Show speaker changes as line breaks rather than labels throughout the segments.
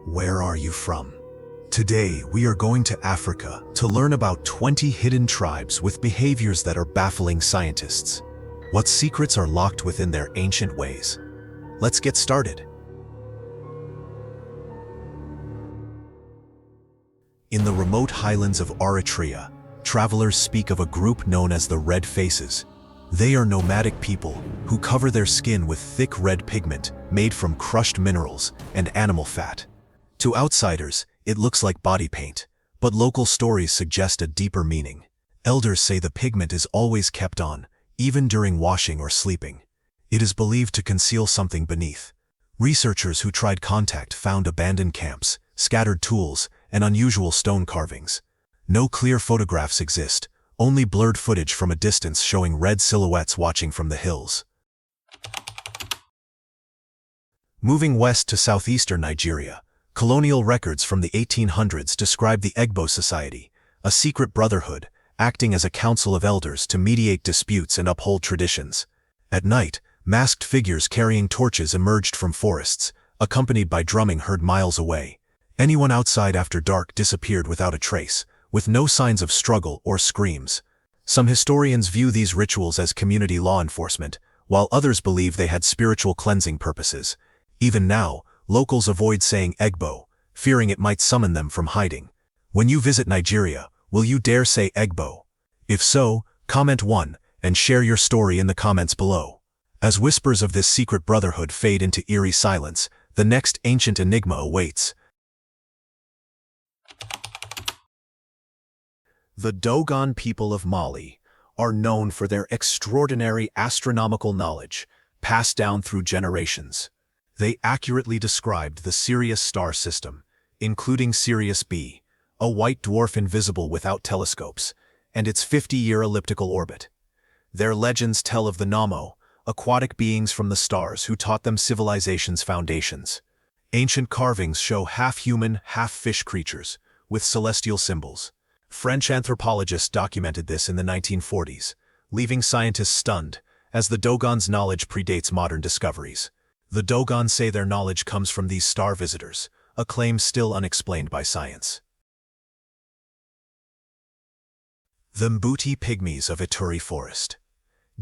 Where are you from? Today, we are going to Africa to learn about 20 hidden tribes with behaviors that are baffling scientists. What secrets are locked within their ancient ways? Let's get started. In the remote highlands of Eritrea, travelers speak of a group known as the Red Faces. They are nomadic people who cover their skin with thick red pigment made from crushed minerals and animal fat. To outsiders, it looks like body paint, but local stories suggest a deeper meaning. Elders say the pigment is always kept on, even during washing or sleeping. It is believed to conceal something beneath. Researchers who tried contact found abandoned camps, scattered tools, and unusual stone carvings. No clear photographs exist, only blurred footage from a distance showing red silhouettes watching from the hills. Moving west to southeastern Nigeria, colonial records from the 1800s describe the Egbo society, a secret brotherhood, acting as a council of elders to mediate disputes and uphold traditions. At night, masked figures carrying torches emerged from forests, accompanied by drumming heard miles away. Anyone outside after dark disappeared without a trace, with no signs of struggle or screams. Some historians view these rituals as community law enforcement, while others believe they had spiritual cleansing purposes. Even now, locals avoid saying Egbo, fearing it might summon them from hiding. When you visit Nigeria, will you dare say Egbo? If so, comment 1 and share your story in the comments below. As whispers of this secret brotherhood fade into eerie silence, the next ancient enigma awaits. The Dogon people of Mali are known for their extraordinary astronomical knowledge, passed down through generations. They accurately described the Sirius star system, including Sirius B, a white dwarf invisible without telescopes, and its 50-year elliptical orbit. Their legends tell of the Namo, aquatic beings from the stars who taught them civilization's foundations. Ancient carvings show half-human, half-fish creatures, with celestial symbols. French anthropologists documented this in the 1940s, leaving scientists stunned, as the Dogon's knowledge predates modern discoveries. The Dogon say their knowledge comes from these star visitors, a claim still unexplained by science. The Mbuti Pygmies of Ituri Forest.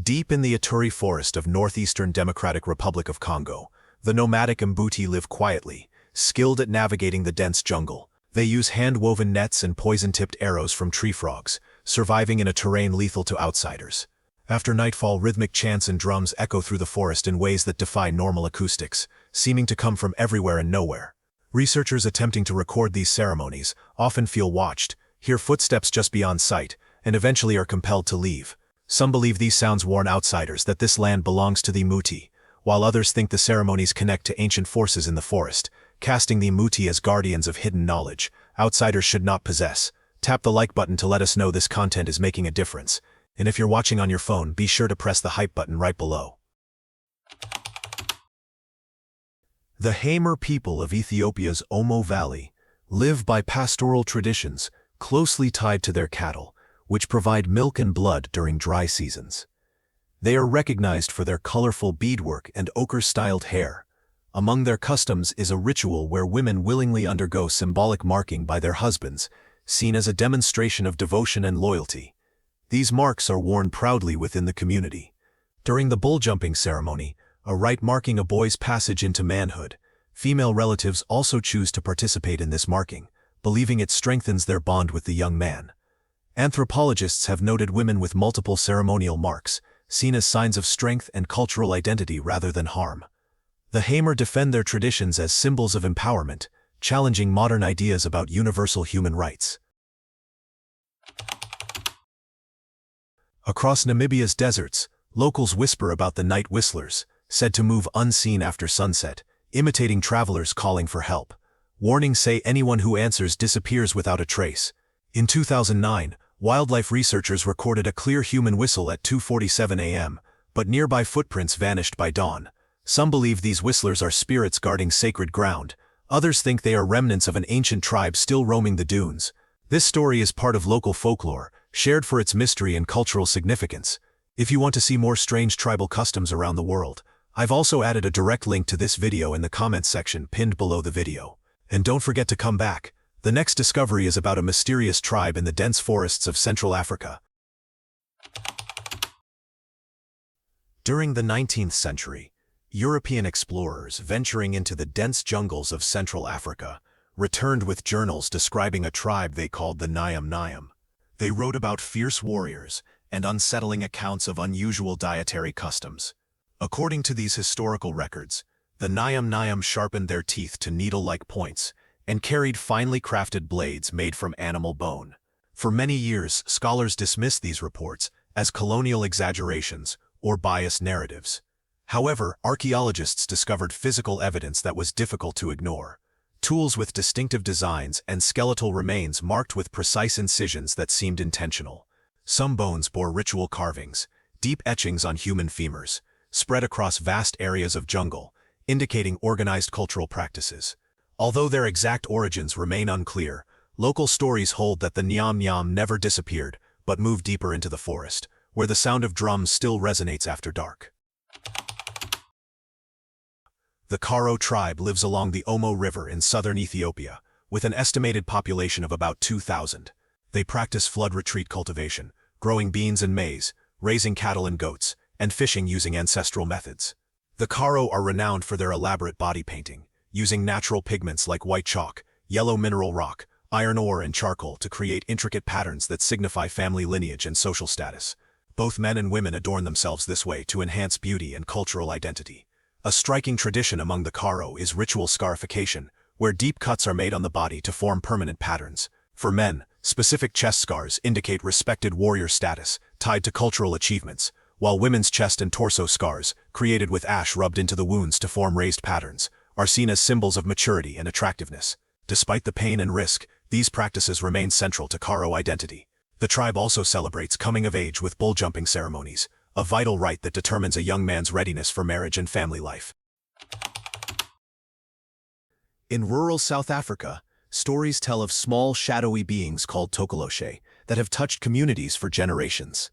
Deep in the Ituri forest of northeastern Democratic Republic of Congo, the nomadic Mbuti live quietly, skilled at navigating the dense jungle. They use hand-woven nets and poison-tipped arrows from tree frogs, surviving in a terrain lethal to outsiders. After nightfall, rhythmic chants and drums echo through the forest in ways that defy normal acoustics, seeming to come from everywhere and nowhere. Researchers attempting to record these ceremonies often feel watched, hear footsteps just beyond sight, and eventually are compelled to leave. Some believe these sounds warn outsiders that this land belongs to the Mbuti, while others think the ceremonies connect to ancient forces in the forest, casting the Mbuti as guardians of hidden knowledge outsiders should not possess. Tap the like button to let us know this content is making a difference. And if you're watching on your phone, be sure to press the hype button right below. The Hamer people of Ethiopia's Omo Valley live by pastoral traditions closely tied to their cattle, which provide milk and blood during dry seasons. They are recognized for their colorful beadwork and ochre-styled hair. Among their customs is a ritual where women willingly undergo symbolic marking by their husbands, seen as a demonstration of devotion and loyalty. These marks are worn proudly within the community. During the bull-jumping ceremony, a rite marking a boy's passage into manhood, female relatives also choose to participate in this marking, believing it strengthens their bond with the young man. Anthropologists have noted women with multiple ceremonial marks, seen as signs of strength and cultural identity rather than harm. The Hamer defend their traditions as symbols of empowerment, challenging modern ideas about universal human rights. Across Namibia's deserts, locals whisper about the night whistlers, said to move unseen after sunset, imitating travelers calling for help. Warnings say anyone who answers disappears without a trace. In 2009, wildlife researchers recorded a clear human whistle at 2:47 a.m., but nearby footprints vanished by dawn. Some believe these whistlers are spirits guarding sacred ground. Others think they are remnants of an ancient tribe still roaming the dunes. This story is part of local folklore, shared for its mystery and cultural significance. If you want to see more strange tribal customs around the world, I've also added a direct link to this video in the comments section pinned below the video. And don't forget to come back. The next discovery is about a mysterious tribe in the dense forests of Central Africa. During the 19th century, European explorers venturing into the dense jungles of Central Africa returned with journals describing a tribe they called the Nyam. They wrote about fierce warriors and unsettling accounts of unusual dietary customs. According to these historical records, the Nyam sharpened their teeth to needle-like points and carried finely crafted blades made from animal bone. For many years, scholars dismissed these reports as colonial exaggerations or biased narratives. However, archaeologists discovered physical evidence that was difficult to ignore. Tools with distinctive designs and skeletal remains marked with precise incisions that seemed intentional. Some bones bore ritual carvings, deep etchings on human femurs, spread across vast areas of jungle, indicating organized cultural practices. Although their exact origins remain unclear, local stories hold that the Nyam never disappeared, but moved deeper into the forest, where the sound of drums still resonates after dark. The Karo tribe lives along the Omo River in southern Ethiopia, with an estimated population of about 2,000. They practice flood retreat cultivation, growing beans and maize, raising cattle and goats, and fishing using ancestral methods. The Karo are renowned for their elaborate body painting, using natural pigments like white chalk, yellow mineral rock, iron ore, and charcoal to create intricate patterns that signify family lineage and social status. Both men and women adorn themselves this way to enhance beauty and cultural identity. A striking tradition among the Karo is ritual scarification, where deep cuts are made on the body to form permanent patterns. For men, specific chest scars indicate respected warrior status, tied to cultural achievements, while women's chest and torso scars, created with ash rubbed into the wounds to form raised patterns, are seen as symbols of maturity and attractiveness. Despite the pain and risk, these practices remain central to Karo identity. The tribe also celebrates coming of age with bull jumping ceremonies, a vital rite that determines a young man's readiness for marriage and family life. In rural South Africa, stories tell of small, shadowy beings called Tokoloshe that have touched communities for generations.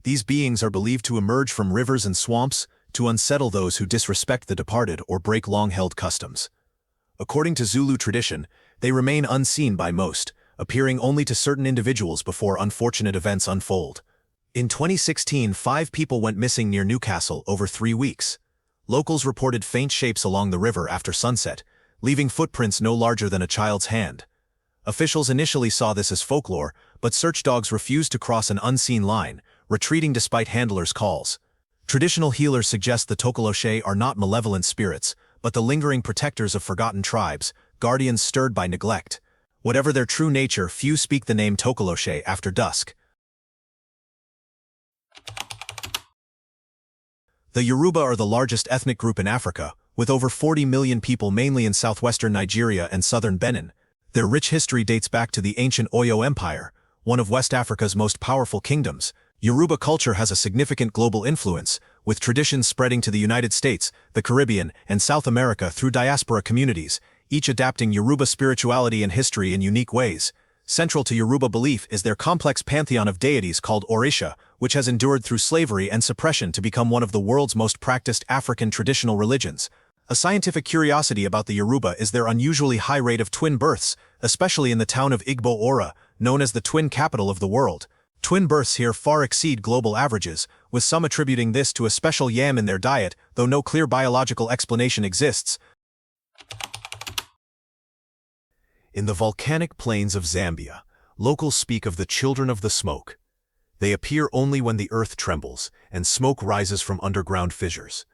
These beings are believed to emerge from rivers and swamps to unsettle those who disrespect the departed or break long-held customs. According to Zulu tradition, they remain unseen by most, appearing only to certain individuals before unfortunate events unfold. In 2016, 5 people went missing near Newcastle over 3 weeks. Locals reported faint shapes along the river after sunset, leaving footprints no larger than a child's hand. Officials initially saw this as folklore, but search dogs refused to cross an unseen line, retreating despite handlers' calls. Traditional healers suggest the Tokoloshe are not malevolent spirits, but the lingering protectors of forgotten tribes, guardians stirred by neglect. Whatever their true nature, few speak the name Tokoloshe after dusk. The Yoruba are the largest ethnic group in Africa, with over 40 million people mainly in southwestern Nigeria and southern Benin. Their rich history dates back to the ancient Oyo Empire, one of West Africa's most powerful kingdoms. Yoruba culture has a significant global influence, with traditions spreading to the United States, the Caribbean, and South America through diaspora communities, each adapting Yoruba spirituality and history in unique ways. Central to Yoruba belief is their complex pantheon of deities called Orisha, which has endured through slavery and suppression to become one of the world's most practiced African traditional religions. A scientific curiosity about the Yoruba is their unusually high rate of twin births, especially in the town of Egbo Ora, known as the twin capital of the world. Twin births here far exceed global averages, with some attributing this to a special yam in their diet, though no clear biological explanation exists. In the volcanic plains of Zambia, locals speak of the children of the smoke. They appear only when the earth trembles and smoke rises from underground fissures.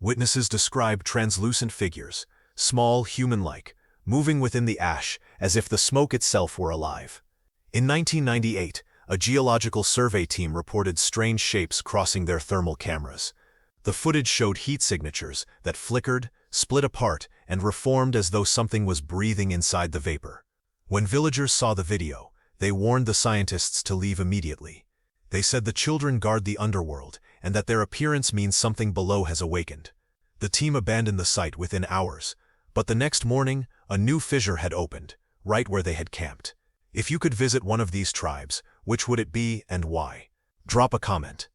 Witnesses describe translucent figures, small, human-like, moving within the ash as if the smoke itself were alive. In 1998, a geological survey team reported strange shapes crossing their thermal cameras. The footage showed heat signatures that flickered, split apart, and reformed as though something was breathing inside the vapor. When villagers saw the video, they warned the scientists to leave immediately. They said the children guard the underworld and that their appearance means something below has awakened. The team abandoned the site within hours, but the next morning, a new fissure had opened, right where they had camped. If you could visit one of these tribes, which would it be and why? Drop a comment.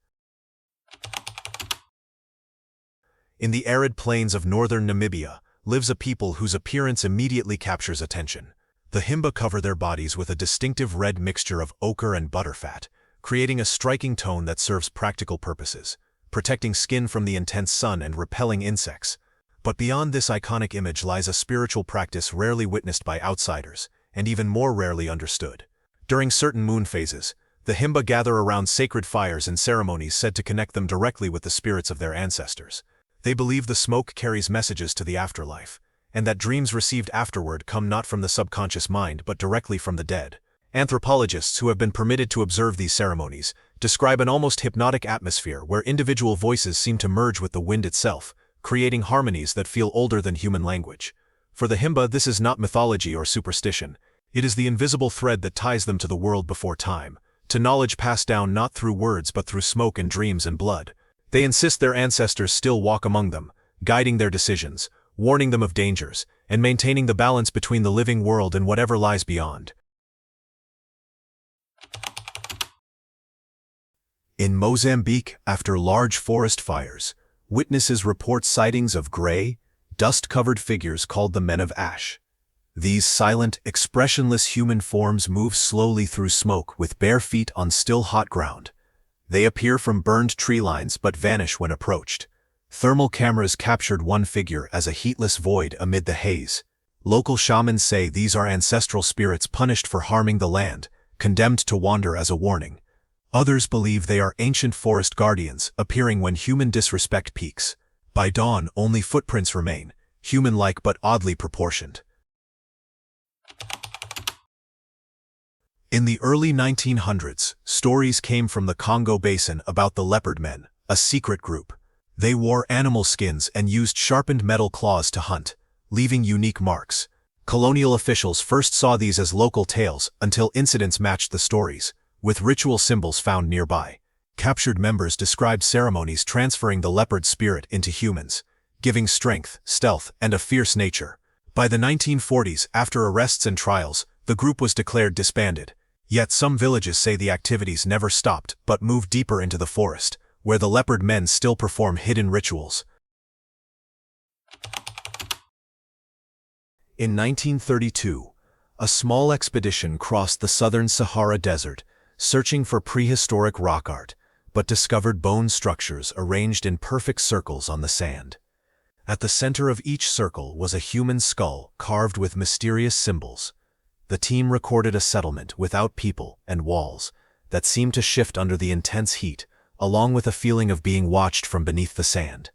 In the arid plains of northern Namibia lives a people whose appearance immediately captures attention. The Himba cover their bodies with a distinctive red mixture of ochre and butterfat, creating a striking tone that serves practical purposes, protecting skin from the intense sun and repelling insects. But beyond this iconic image lies a spiritual practice rarely witnessed by outsiders, and even more rarely understood. During certain moon phases, the Himba gather around sacred fires and ceremonies said to connect them directly with the spirits of their ancestors. They believe the smoke carries messages to the afterlife, and that dreams received afterward come not from the subconscious mind but directly from the dead. Anthropologists who have been permitted to observe these ceremonies describe an almost hypnotic atmosphere where individual voices seem to merge with the wind itself, creating harmonies that feel older than human language. For the Himba, this is not mythology or superstition. It is the invisible thread that ties them to the world before time, to knowledge passed down not through words but through smoke and dreams and blood. They insist their ancestors still walk among them, guiding their decisions, warning them of dangers, and maintaining the balance between the living world and whatever lies beyond. In Mozambique, after large forest fires, witnesses report sightings of gray, dust-covered figures called the Men of Ash. These silent, expressionless human forms move slowly through smoke with bare feet on still hot ground. They appear from burned tree lines but vanish when approached. Thermal cameras captured one figure as a heatless void amid the haze. Local shamans say these are ancestral spirits punished for harming the land, condemned to wander as a warning. Others believe they are ancient forest guardians, appearing when human disrespect peaks. By dawn, only footprints remain, human-like but oddly proportioned. In the early 1900s, stories came from the Congo Basin about the Leopard Men, a secret group. They wore animal skins and used sharpened metal claws to hunt, leaving unique marks. Colonial officials first saw these as local tales until incidents matched the stories, with ritual symbols found nearby. Captured members described ceremonies transferring the leopard spirit into humans, giving strength, stealth, and a fierce nature. By the 1940s, after arrests and trials, the group was declared disbanded. Yet some villages say the activities never stopped but moved deeper into the forest, where the Leopard Men still perform hidden rituals. In 1932, a small expedition crossed the southern Sahara Desert, searching for prehistoric rock art, but discovered bone structures arranged in perfect circles on the sand. At the center of each circle was a human skull carved with mysterious symbols. The team recorded a settlement without people and walls that seemed to shift under the intense heat, along with a feeling of being watched from beneath the sand.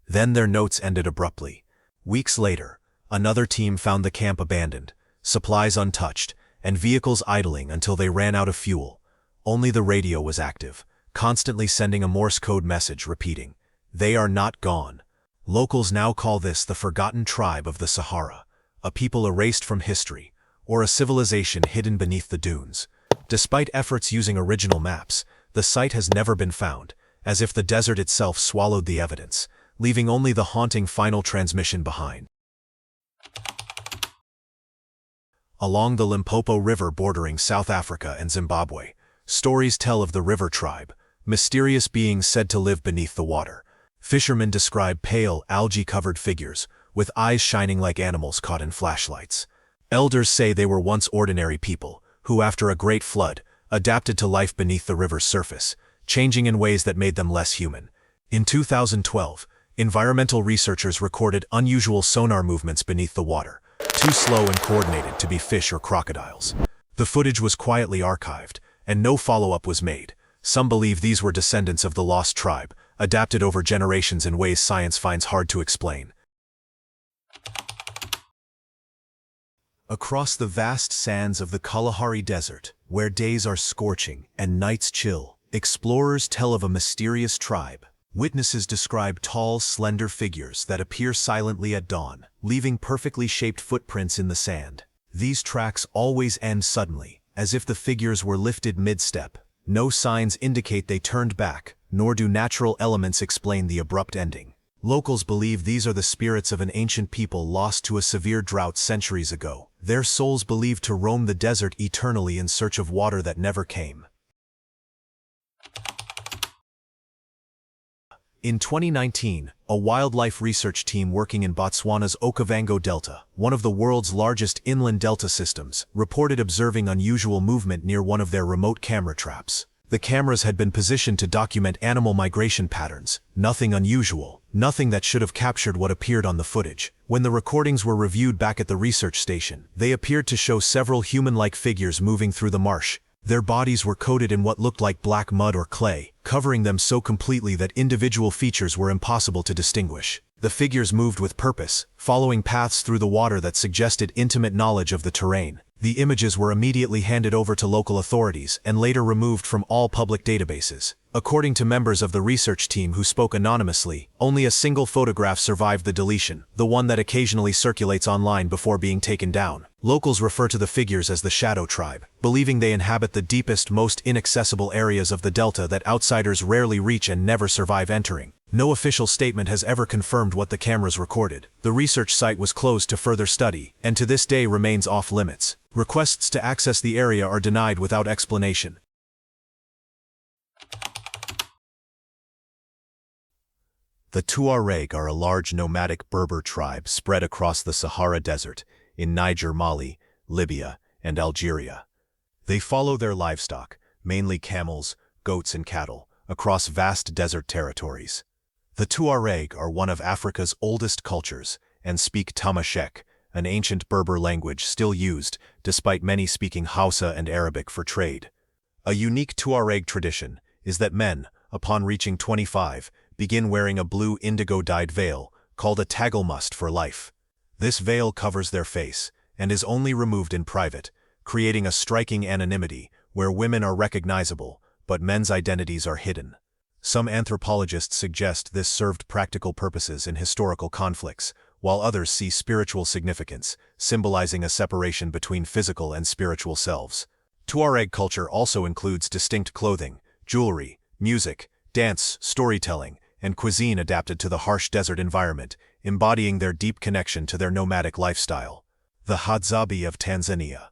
Then their notes ended abruptly. Weeks later, another team found the camp abandoned, supplies untouched, and vehicles idling until they ran out of fuel. Only the radio was active, constantly sending a Morse code message repeating, "They are not gone." Locals now call this the Forgotten Tribe of the Sahara, a people erased from history, or a civilization hidden beneath the dunes. Despite efforts using original maps, the site has never been found, as if the desert itself swallowed the evidence, leaving only the haunting final transmission behind. Along the Limpopo River bordering South Africa and Zimbabwe, stories tell of the river tribe, mysterious beings said to live beneath the water. Fishermen describe pale, algae-covered figures, with eyes shining like animals caught in flashlights. Elders say they were once ordinary people, who after a great flood, adapted to life beneath the river's surface, changing in ways that made them less human. In 2012, environmental researchers recorded unusual sonar movements beneath the water, too slow and coordinated to be fish or crocodiles. The footage was quietly archived, and no follow-up was made. Some believe these were descendants of the lost tribe, adapted over generations in ways science finds hard to explain. Across the vast sands of the Kalahari Desert, where days are scorching and nights chill, explorers tell of a mysterious tribe. Witnesses describe tall, slender figures that appear silently at dawn, leaving perfectly shaped footprints in the sand. These tracks always end suddenly, as if the figures were lifted mid-step. No signs indicate they turned back, nor do natural elements explain the abrupt ending. Locals believe these are the spirits of an ancient people lost to a severe drought centuries ago, their souls believed to roam the desert eternally in search of water that never came. In 2019, a wildlife research team working in Botswana's Okavango Delta, one of the world's largest inland delta systems, reported observing unusual movement near one of their remote camera traps. The cameras had been positioned to document animal migration patterns, nothing unusual, nothing that should have captured what appeared on the footage. When the recordings were reviewed back at the research station, they appeared to show several human-like figures moving through the marsh. Their bodies were coated in what looked like black mud or clay, covering them so completely that individual features were impossible to distinguish. The figures moved with purpose, following paths through the water that suggested intimate knowledge of the terrain. The images were immediately handed over to local authorities and later removed from all public databases. According to members of the research team who spoke anonymously, only a single photograph survived the deletion, the one that occasionally circulates online before being taken down. Locals refer to the figures as the Shadow Tribe, believing they inhabit the deepest, most inaccessible areas of the delta that outsiders rarely reach and never survive entering. No official statement has ever confirmed what the cameras recorded. The research site was closed to further study, and to this day remains off-limits. Requests to access the area are denied without explanation. The Tuareg are a large nomadic Berber tribe spread across the Sahara Desert, in Niger, Mali, Libya, and Algeria. They follow their livestock, mainly camels, goats and cattle, across vast desert territories. The Tuareg are one of Africa's oldest cultures and speak Tamashek, an ancient Berber language still used, despite many speaking Hausa and Arabic for trade. A unique Tuareg tradition is that men, upon reaching 25, begin wearing a blue indigo-dyed veil, called a tagelmust for life. This veil covers their face, and is only removed in private, creating a striking anonymity where women are recognizable, but men's identities are hidden. Some anthropologists suggest this served practical purposes in historical conflicts, while others see spiritual significance, symbolizing a separation between physical and spiritual selves. Tuareg culture also includes distinct clothing, jewelry, music, dance, storytelling, and cuisine adapted to the harsh desert environment, embodying their deep connection to their nomadic lifestyle. The Hadzabe of Tanzania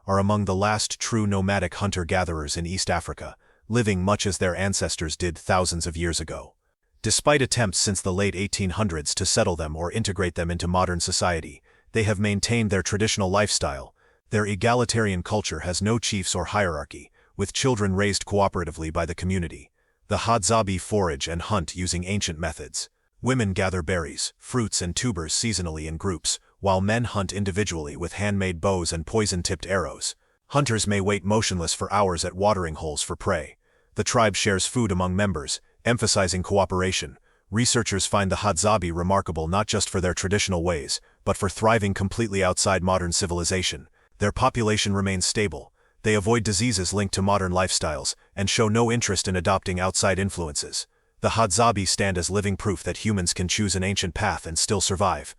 are among the last true nomadic hunter-gatherers in East Africa, living much as their ancestors did thousands of years ago. Despite attempts since the late 1800s to settle them or integrate them into modern society, they have maintained their traditional lifestyle. Their egalitarian culture has no chiefs or hierarchy, with children raised cooperatively by the community. The Hadzabe forage and hunt using ancient methods. Women gather berries, fruits and tubers seasonally in groups, while men hunt individually with handmade bows and poison-tipped arrows. Hunters may wait motionless for hours at watering holes for prey. The tribe shares food among members, emphasizing cooperation. Researchers find the Hadzabe remarkable not just for their traditional ways, but for thriving completely outside modern civilization. Their population remains stable. They avoid diseases linked to modern lifestyles, and show no interest in adopting outside influences. The Hadzabe stand as living proof that humans can choose an ancient path and still survive.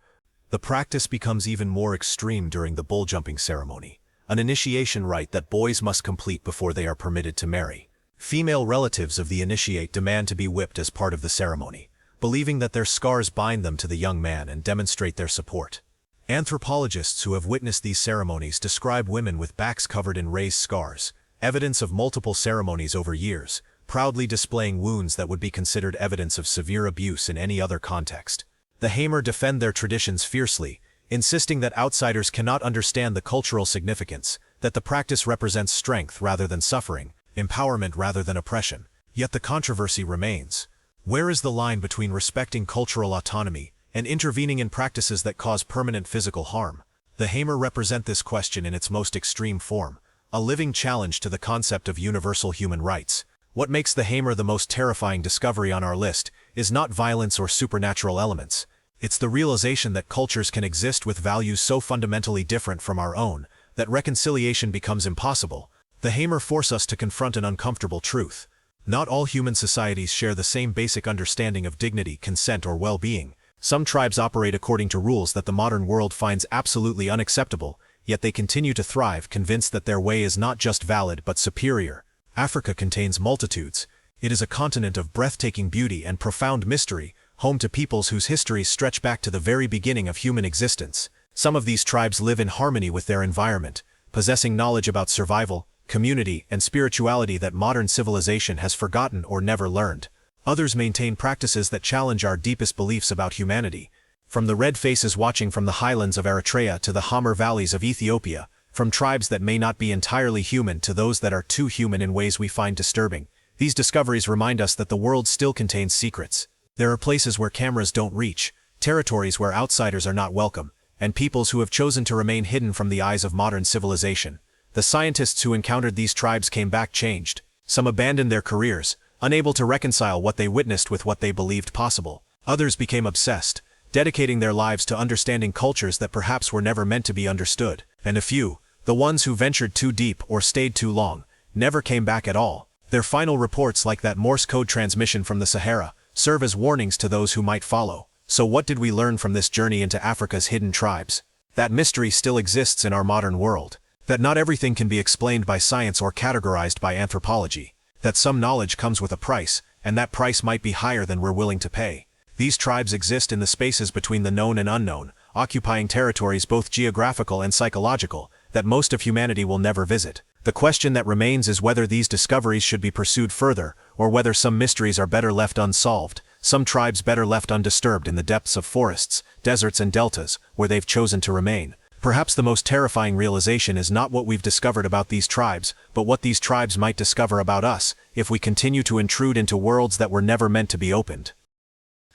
The practice becomes even more extreme during the bull-jumping ceremony, an initiation rite that boys must complete before they are permitted to marry. Female relatives of the initiate demand to be whipped as part of the ceremony, believing that their scars bind them to the young man and demonstrate their support. Anthropologists who have witnessed these ceremonies describe women with backs covered in raised scars, evidence of multiple ceremonies over years, proudly displaying wounds that would be considered evidence of severe abuse in any other context. The Hamer defend their traditions fiercely, insisting that outsiders cannot understand the cultural significance, that the practice represents strength rather than suffering, empowerment rather than oppression. Yet the controversy remains. Where is the line between respecting cultural autonomy and intervening in practices that cause permanent physical harm? The Hamer represent this question in its most extreme form, a living challenge to the concept of universal human rights. What makes the Hamer the most terrifying discovery on our list is not violence or supernatural elements. It's the realization that cultures can exist with values so fundamentally different from our own that reconciliation becomes impossible. The Hamer force us to confront an uncomfortable truth. Not all human societies share the same basic understanding of dignity, consent, or well-being. Some tribes operate according to rules that the modern world finds absolutely unacceptable, yet they continue to thrive, convinced that their way is not just valid but superior. Africa contains multitudes. It is a continent of breathtaking beauty and profound mystery, home to peoples whose histories stretch back to the very beginning of human existence. Some of these tribes live in harmony with their environment, possessing knowledge about survival, community, and spirituality that modern civilization has forgotten or never learned. Others maintain practices that challenge our deepest beliefs about humanity. From the red faces watching from the highlands of Eritrea to the Hamer valleys of Ethiopia, from tribes that may not be entirely human to those that are too human in ways we find disturbing, these discoveries remind us that the world still contains secrets. There are places where cameras don't reach, territories where outsiders are not welcome, and peoples who have chosen to remain hidden from the eyes of modern civilization. The scientists who encountered these tribes came back changed. Some abandoned their careers, unable to reconcile what they witnessed with what they believed possible. Others became obsessed, dedicating their lives to understanding cultures that perhaps were never meant to be understood. And a few, the ones who ventured too deep or stayed too long, never came back at all. Their final reports, like that Morse code transmission from the Sahara, serve as warnings to those who might follow. So what did we learn from this journey into Africa's hidden tribes? That mystery still exists in our modern world. That not everything can be explained by science or categorized by anthropology. That some knowledge comes with a price, and that price might be higher than we're willing to pay. These tribes exist in the spaces between the known and unknown, occupying territories both geographical and psychological, that most of humanity will never visit. The question that remains is whether these discoveries should be pursued further, or whether some mysteries are better left unsolved, some tribes better left undisturbed in the depths of forests, deserts and deltas, where they've chosen to remain. Perhaps the most terrifying realization is not what we've discovered about these tribes, but what these tribes might discover about us, if we continue to intrude into worlds that were never meant to be opened.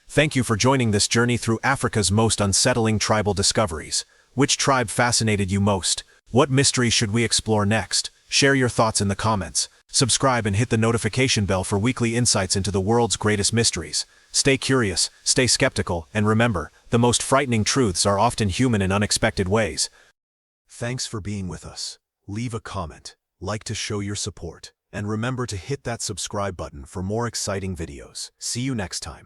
Thank you for joining this journey through Africa's most unsettling tribal discoveries. Which tribe fascinated you most? What mystery should we explore next? Share your thoughts in the comments. Subscribe and hit the notification bell for weekly insights into the world's greatest mysteries. Stay curious, stay skeptical, and remember, the most frightening truths are often human in unexpected ways. Thanks for being with us. Leave a comment, like to show your support, and remember to hit that subscribe button for more exciting videos. See you next time.